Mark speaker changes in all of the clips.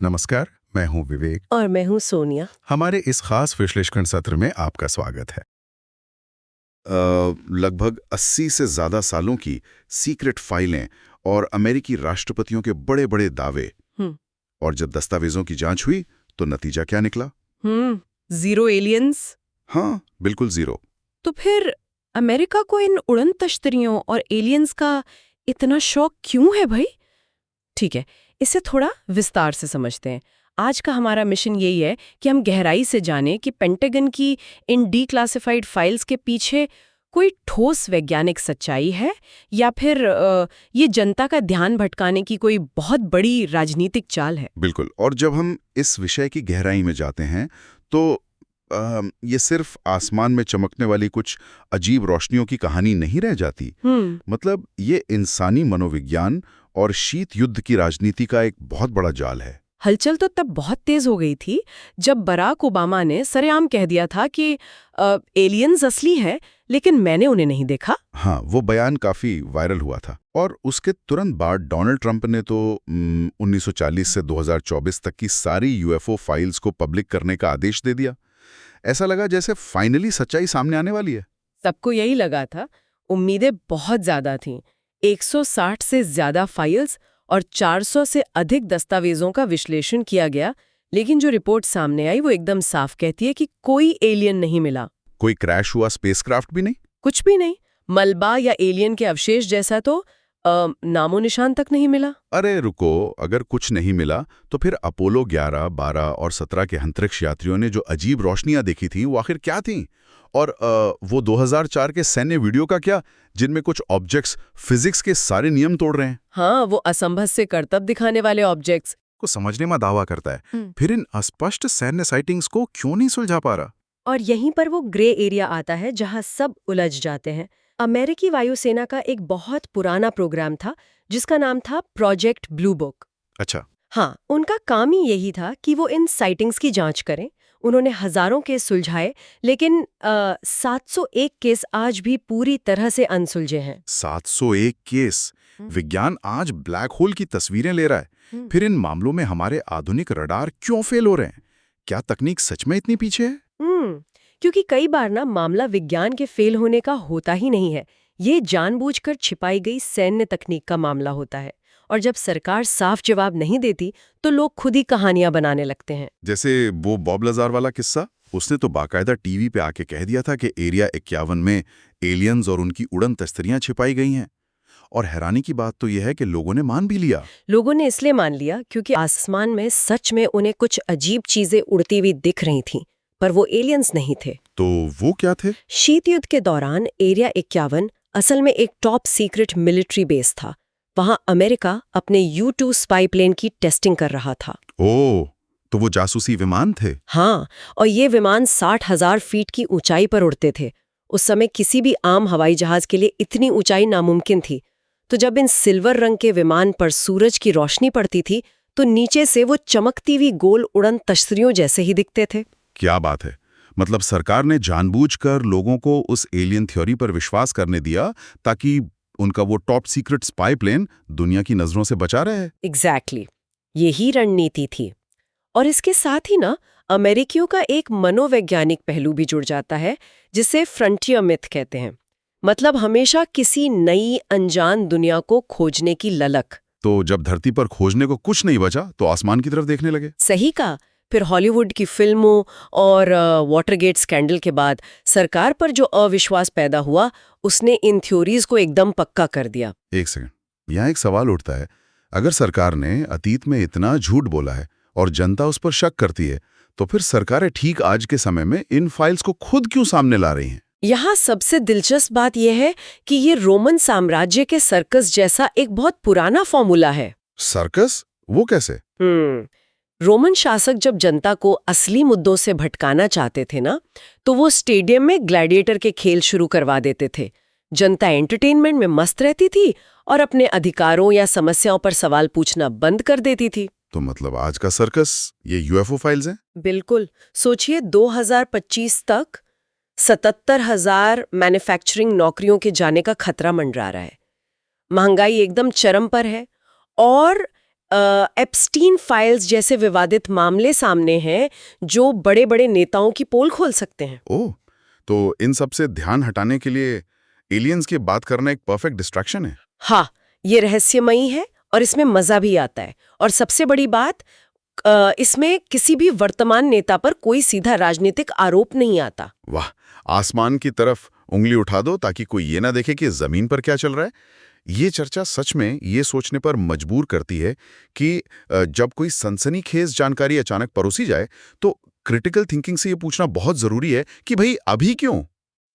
Speaker 1: नमस्कार, मैं हूं विवेक।
Speaker 2: और मैं हूँ सोनिया।
Speaker 1: हमारे इस खास विश्लेषण सत्र में आपका स्वागत है। लगभग 80 से ज्यादा सालों की सीक्रेट फाइलें और अमेरिकी राष्ट्रपतियों के बड़े बड़े दावे,
Speaker 2: हम्म
Speaker 1: और जब दस्तावेजों की जांच हुई तो नतीजा क्या निकला?
Speaker 2: Zero aliens.
Speaker 1: हाँ, बिल्कुल जीरो।
Speaker 2: तो फिर अमेरिका को इन उड़न तश्तरियों और एलियंस का इतना शौक क्यों है भाई? ठीक है, इसे थोड़ा विस्तार से समझते हैं। आज का हमारा मिशन यही है कि हम गहराई से जानें कि पेंटागन की इन डीक्लासिफाइड फाइल्स के पीछे कोई ठोस वैज्ञानिक सच्चाई है या फिर ये जनता का ध्यान भटकाने की कोई बहुत बड़ी राजनीतिक चाल है।
Speaker 1: बिल्कुल। और जब हम इस विषय की गहराई में जाते हैं तो ये सिर्फ आसमान में चमकने वाली कुछ अजीब रोशनियों की कहानी नहीं रह जाती। मतलब ये इंसानी मनोविज्ञान और शीत युद्ध की राजनीति का एक बहुत बड़ा जाल है।
Speaker 2: हलचल तो तब बहुत तेज हो गई थी जब बराक ओबामा ने सरेआम कह दिया था कि एलियंस असली हैं, लेकिन मैंने उन्हें नहीं देखा।
Speaker 1: हाँ, वो बयान काफी वायरल हुआ था। और उसके तुरंत बाद डोनाल्ड ट्रंप ने तो 1940 से 2024 तक की सारी यूएफओ फाइल्स को पब्लिक करने का आदेश दे दिया। ऐसा लगा जैसे फाइनली सच्चाई सामने आने वाली है।
Speaker 2: सबको यही लगा था। उम्मीदें बहुत ज्यादा थीं। 160 से ज्यादा फाइल्स और 400 से अधिक दस्तावेजों का विश्लेषण किया गया, लेकिन जो रिपोर्ट सामने आई वो एकदम साफ कहती है कि कोई एलियन नहीं मिला।
Speaker 1: कोई क्रैश हुआ स्पेसक्राफ्ट भी नहीं?
Speaker 2: कुछ भी नहीं। मलबा या एलियन के अवशेष जैसा तो नामो निशान तक नहीं मिला।
Speaker 1: अरे रुको, अगर कुछ नहीं मिला तो फिर अपोलो 11, 12 और 17 के अंतरिक्ष यात्रियों ने जो अजीब रोशनियां देखी थी वो आखिर क्या थीं? और वो 2004 के सैन्य वीडियो का क्या, जिनमें कुछ ऑब्जेक्ट्स फिजिक्स के सारे नियम तोड़ रहे हैं?
Speaker 2: हाँ, वो असंभव से करतब दिखाने वाले ऑब्जेक्ट्स
Speaker 1: को समझने में दावा करता है। फिर इन अस्पष्ट सैन्य साइटिंग्स को क्यों नहीं सुलझा पा रहा?
Speaker 2: और यहीं पर वो ग्रे एरिया आता है जहां सब उलझ जाते हैं। अमेरिकी वायुसेना का एक बहुत पुराना प्रोग्राम था जिसका नाम था प्रोजेक्ट ब्लू बुक।
Speaker 1: अच्छा।
Speaker 2: हाँ, उनका काम ही यही था कि वो इन साइटिंग्स की जांच करें। उन्होंने हजारों केस सुलझाए, लेकिन 701 केस आज भी पूरी तरह से अनसुलझे हैं।
Speaker 1: 701 केस! विज्ञान आज ब्लैक होल की तस्वीरें ले रहा है। फिर इन मामलों में हमारे आधुनिक रडार क्यों फेल हो रहे हैं? क्या तकनीक सच में इतनी पीछे है?
Speaker 2: क्योंकि कई बार ना मामला विज्ञान के फेल होने का होता ही नहीं है। ये जानबूझकर छिपाई गई सैन्य तकनीक का मामला होता है। और जब सरकार साफ जवाब नहीं देती तो लोग खुद ही कहानियां बनाने लगते हैं।
Speaker 1: जैसे वो बॉब लजार वाला किस्सा। उसने तो बाकायदा टीवी पे आके कह दिया था कि एरिया 51 में एलियंस और उनकी उड़न तस्तरियां छिपाई गई हैं। और हैरानी की बात तो यह है कि लोगों ने मान भी लिया।
Speaker 2: लोगों ने इसलिए मान लिया क्योंकि आसमान में सच में उन्हें कुछ अजीब चीजें उड़ती हुई दिख रही थीं, पर वो एलियंस नहीं थे।
Speaker 1: तो वो क्या थे?
Speaker 2: शीत युद्ध के दौरान एरिया 51 असल में एक टॉप सीक्रेट मिलिट्री बेस था। वहां अमेरिका अपने U-2 स्पाई प्लेन की टेस्टिंग कर रहा था।
Speaker 1: ओह, तो वो जासूसी विमान थे?
Speaker 2: हाँ, और ये विमान 60,000 फीट की ऊंचाई पर उड़ते थे। उस समय किसी भी आम हवाई जहाज के लिए इतनी ऊंचाई नामुमकिन थी। तो जब इन सिल्वर रंग के विमान पर सूरज की रोशनी पड़ती थी तो नीचे से वो चमकती हुई गोल उड़न तश्तरियों जैसे ही दिखते थे।
Speaker 1: क्या बात है! मतलब सरकार ने जानबूझकर लोगों को उस एलियन थ्योरी पर विश्वास करने दिया ताकि उनका वो टॉप सीक्रेट स्पाई प्लेन दुनिया की नजरों से बचा रहे।
Speaker 2: एग्जैक्टली, यही रणनीति थी। और इसके साथ ही ना अमेरिकियों का एक मनोवैज्ञानिक पहलू भी जुड़ जाता है जिसे फ्रंटियर मिथ कहते हैं। मतलब हमेशा किसी नई अनजान दुनिया को खोजने की ललक।
Speaker 1: तो जब धरती पर खोजने को कुछ नहीं बचा तो आसमान की तरफ देखने लगे।
Speaker 2: सही कहा। फिर हॉलीवुड की फिल्मों और वाटरगेट स्कैंडल के बाद सरकार पर जो अविश्वास पैदा हुआ उसने इन थ्योरीज को एकदम पक्का कर दिया।
Speaker 1: एक सेकंड, यहाँ एक सवाल उठता है। अगर सरकार ने अतीत में इतना झूठ बोला है और जनता उस पर शक करती है, तो फिर सरकारें ठीक आज के समय में इन फाइल्स को खुद क्यों सामने ला रही हैं?
Speaker 2: यहाँ सबसे दिलचस्प बात यह है कि ये रोमन साम्राज्य के सर्कस जैसा एक बहुत पुराना फॉर्मूला है।
Speaker 1: सर्कस? वो कैसे?
Speaker 2: रोमन शासक जब जनता को असली मुद्दों से भटकाना चाहते थे ना, तो वो स्टेडियम में ग्लैडिएटर के खेल शुरू करवा देते थे। जनता एंटरटेनमेंट में मस्त रहती थी और अपने अधिकारों या समस्याओं पर सवाल पूछना बंद कर देती थी।
Speaker 1: तो मतलब आज का सर्कस ये यूएफओ फाइल्स हैं?
Speaker 2: बिल्कुल। सोचिए 2025 तक 77,000 मैन्युफैक्चरिंग नौकरियों के जाने का खतरा मंडरा रहा है। महंगाई एकदम चरम पर है और एप्स्टीन फाइल्स जैसे विवादित मामले सामने हैं जो बड़े बड़े नेताओं की पोल खोल सकते हैं।
Speaker 1: ओह, तो इन सब से ध्यान हटाने के लिए एलियंस की बात करना एक परफेक्ट डिस्ट्रैक्शन है।
Speaker 2: हाँ, ये रहस्यमयी है और इसमें मजा भी आता है। और सबसे बड़ी बात, इसमें किसी भी वर्तमान नेता पर कोई सीधा राजनीतिक आरोप नहीं आता।
Speaker 1: वाह, आसमान की तरफ उंगली उठा दो ताकि कोई ये ना देखे कि जमीन पर क्या चल रहा है। ये चर्चा सच में ये सोचने पर मजबूर करती है कि जब कोई सनसनीखेज जानकारी अचानक परोसी जाए तो क्रिटिकल थिंकिंग से ये पूछना बहुत जरूरी है कि भाई अभी क्यों।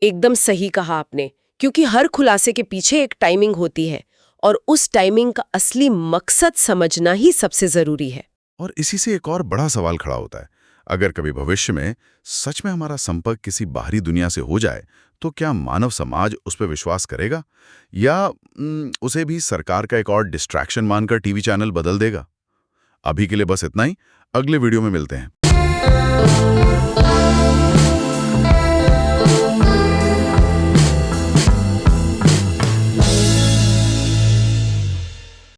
Speaker 2: एकदम सही कहा आपने, क्योंकि हर खुलासे के पीछे एक टाइमिंग होती है और उस टाइमिंग का असली मकसद समझना ही सबसे जरूरी है।
Speaker 1: और इसी से एक और बड़ा सवाल खड़ा होता है, अगर कभी भविष्य में सच में हमारा संपर्क किसी बाहरी दुनिया से हो जाए तो क्या मानव समाज उस पर विश्वास करेगा या उसे भी सरकार का एक और डिस्ट्रैक्शन मानकर टीवी चैनल बदल देगा। अभी के लिए बस इतना ही, अगले वीडियो में मिलते हैं।